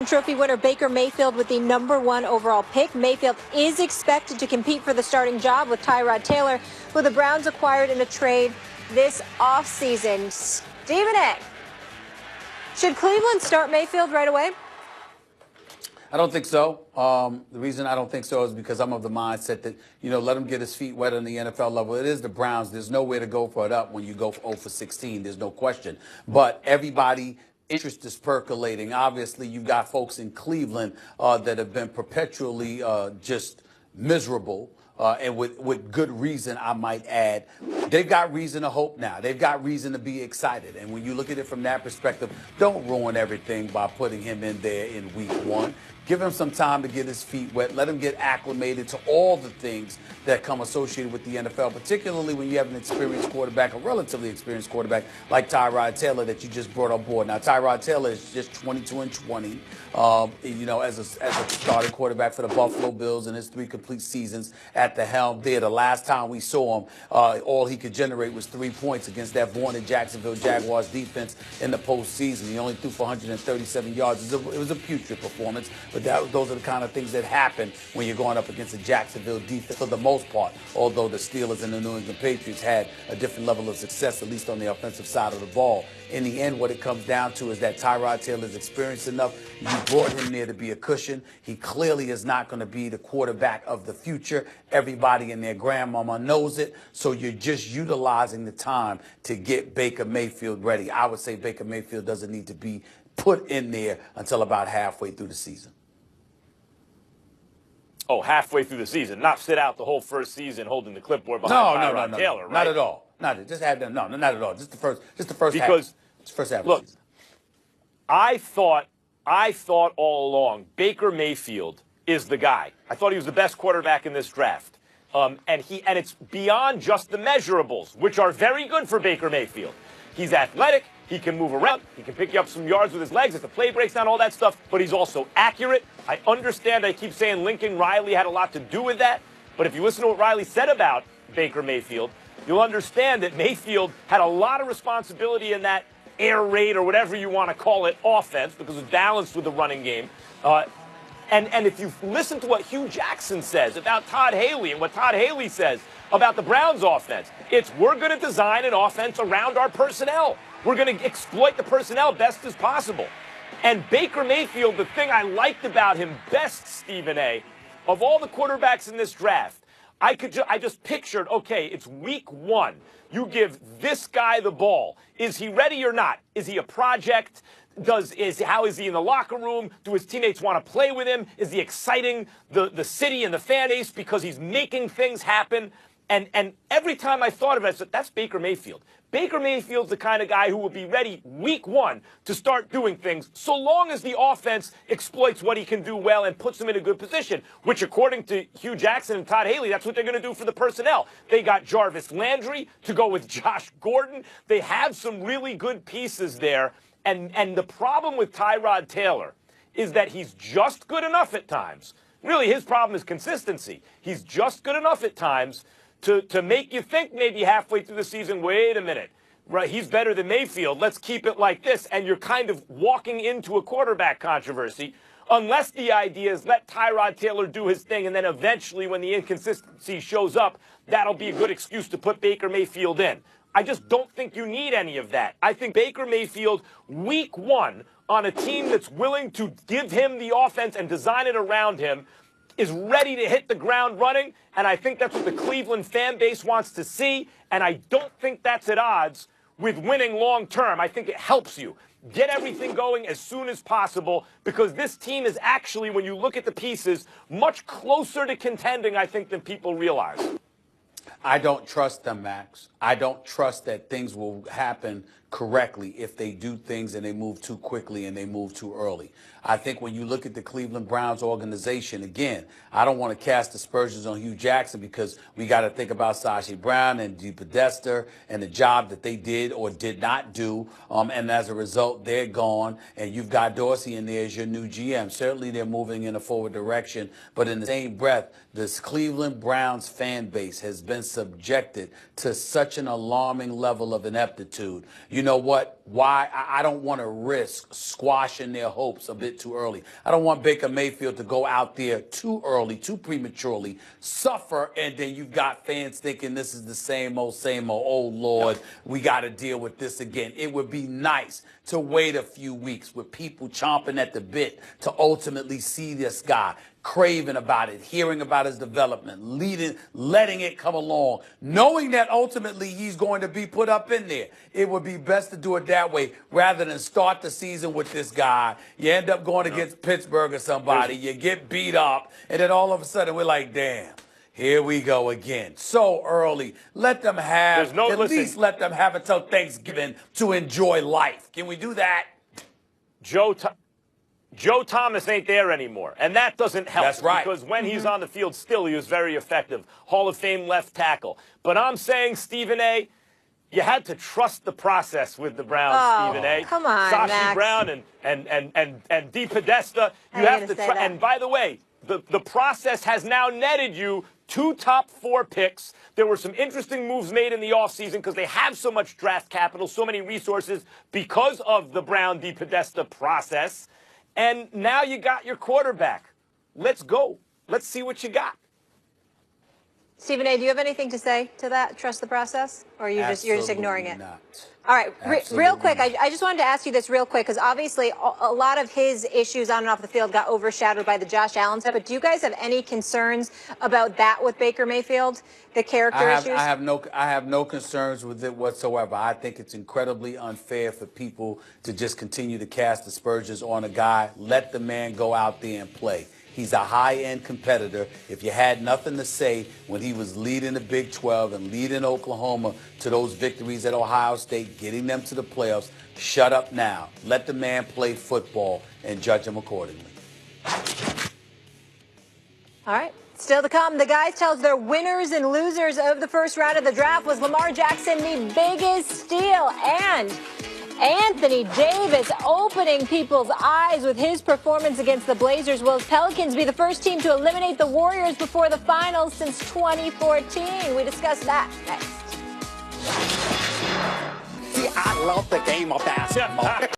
Trophy winner Baker Mayfield with the #1 overall pick. Mayfield is expected to compete for the starting job with Tyrod Taylor, who the Browns acquired in a trade this offseason. Stephen A., should Cleveland start Mayfield right away? I don't think so. The reason I don't think so is because I'm of the mindset that, let him get his feet wet on the NFL level. It is the Browns. There's nowhere to go for it up when you go 0 for 16. There's no question. But everybody interest is percolating. Obviously, you've got folks in Cleveland that have been perpetually just miserable. And with good reason, I might add. They've got reason to hope now. They've got reason to be excited. And when you look at it from that perspective, don't ruin everything by putting him in there in week 1. Give him some time to get his feet wet. Let him get acclimated to all the things that come associated with the NFL, particularly when you have an experienced quarterback, a relatively experienced quarterback like Tyrod Taylor that you just brought on board. Now, Tyrod Taylor is just 22-20, as a starting quarterback for the Buffalo Bills in his 3 complete seasons at the helm there. The last time we saw him, all he could generate was 3 points against that vaunted Jacksonville Jaguars defense in the postseason. He only threw for 137 yards. It was a putrid performance. But those are the kind of things that happen when you're going up against a Jacksonville defense for the most part, although the Steelers and the New England Patriots had a different level of success, at least on the offensive side of the ball. In the end, what it comes down to is that Tyrod Taylor is experienced enough. You brought him there to be a cushion. He clearly is not going to be the quarterback of the future. Everybody and their grandmama knows it. So you're just utilizing the time to get Baker Mayfield ready. I would say Baker Mayfield doesn't need to be put in there until about halfway through the season. Oh, halfway through the season, not sit out the whole first season holding the clipboard behind Tyrod Taylor, right? Not at all. Just have them. No, not at all. Just the first because, half. First half look, of the season. I thought all along Baker Mayfield is the guy. I thought he was the best quarterback in this draft. And it's beyond just the measurables, which are very good for Baker Mayfield. He's athletic. He can move around. He can pick you up some yards with his legs if the play breaks down, all that stuff. But he's also accurate. I understand. I keep saying Lincoln Riley had a lot to do with that. But if you listen to what Riley said about Baker Mayfield, you'll understand that Mayfield had a lot of responsibility in that air raid or whatever you want to call it offense because it was balanced with the running game. And if you listen to what Hugh Jackson says about Todd Haley and what Todd Haley says about the Browns offense, it's we're going to design an offense around our personnel. We're going to exploit the personnel best as possible. And Baker Mayfield, the thing I liked about him best, Stephen A., of all the quarterbacks in this draft, I just pictured, okay, it's week 1. You give this guy the ball. Is he ready or not? Is he a project? How is he in the locker room? Do his teammates want to play with him? Is he exciting the city and the fan base because he's making things happen? And every time I thought of it, I said, that's Baker Mayfield. Baker Mayfield's the kind of guy who will be ready week 1 to start doing things so long as the offense exploits what he can do well and puts him in a good position, which according to Hugh Jackson and Todd Haley, that's what they're going to do for the personnel. They got Jarvis Landry to go with Josh Gordon. They have some really good pieces there. And the problem with Tyrod Taylor is that he's just good enough at times. Really, his problem is consistency. He's just good enough at times to make you think maybe halfway through the season, wait a minute, right? He's better than Mayfield. Let's keep it like this. And you're kind of walking into a quarterback controversy unless the idea is let Tyrod Taylor do his thing. And then eventually when the inconsistency shows up, that'll be a good excuse to put Baker Mayfield in. I just don't think you need any of that. I think Baker Mayfield, week 1, on a team that's willing to give him the offense and design it around him, is ready to hit the ground running, and I think that's what the Cleveland fan base wants to see, and I don't think that's at odds with winning long term. I think it helps you get everything going as soon as possible because this team is actually, when you look at the pieces, much closer to contending, I think, than people realize. I don't trust them, Max. I don't trust that things will happen correctly if they do things and they move too quickly and they move too early. I think when you look at the Cleveland Browns organization, again, I don't want to cast aspersions on Hugh Jackson because we got to think about Sashi Brown and DePodesta and the job that they did or did not do. And as a result, they're gone. And you've got Dorsey in there as your new GM. Certainly they're moving in a forward direction. But in the same breath, this Cleveland Browns fan base has been subjected to such an alarming level of ineptitude. you know what? Why I don't want to risk squashing their hopes a bit too early. I don't want Baker Mayfield to go out there too early, too prematurely, suffer, and then you've got fans thinking this is the same old, oh Lord, we got to deal with this again. It would be nice to wait a few weeks with people chomping at the bit to ultimately see this guy, craving about it, hearing about his development, letting it come along, knowing that ultimately he's going to be put up in there. It would be best to do it that way rather than start the season with this guy. You end up going against Pittsburgh or somebody, you get beat up, and then all of a sudden we're like, damn. Here we go again. So early. Let them have, least let them have until Thanksgiving to enjoy life. Can we do that? Joe Thomas ain't there anymore, and that doesn't help. That's right. Because when he's on the field still, he was very effective. Hall of Fame left tackle. But I'm saying, Stephen A., you had to trust the process with the Browns, Stephen A. Come on, Sashi Max. Brown and Dee Podesta. You have to trust. And by the way, the process has now netted you 2 top 4 picks. There were some interesting moves made in the offseason because they have so much draft capital, so many resources because of the Brown Dee Podesta process. And now you got your quarterback. Let's go. Let's see what you got. Stephen A., do you have anything to say to that? Trust the process? Or you're just ignoring it? Not. All right, real quick, I just wanted to ask you this real quick, because obviously a lot of his issues on and off the field got overshadowed by the Josh Allen stuff, but do you guys have any concerns about that with Baker Mayfield, the character issues? I have no concerns with it whatsoever. I think it's incredibly unfair for people to just continue to cast aspersions on a guy. Let the man go out there and play. He's a high-end competitor. If you had nothing to say when he was leading the Big 12 and leading Oklahoma to those victories at Ohio State, getting them to the playoffs, shut up now. Let the man play football and judge him accordingly. All right. Still to come, the guys tell us their winners and losers of the first round of the draft. Was Lamar Jackson the biggest steal? And Anthony Davis opening people's eyes with his performance against the Blazers. Will Pelicans be the first team to eliminate the Warriors before the finals since 2014? We discuss that next. See, I love the game of basketball.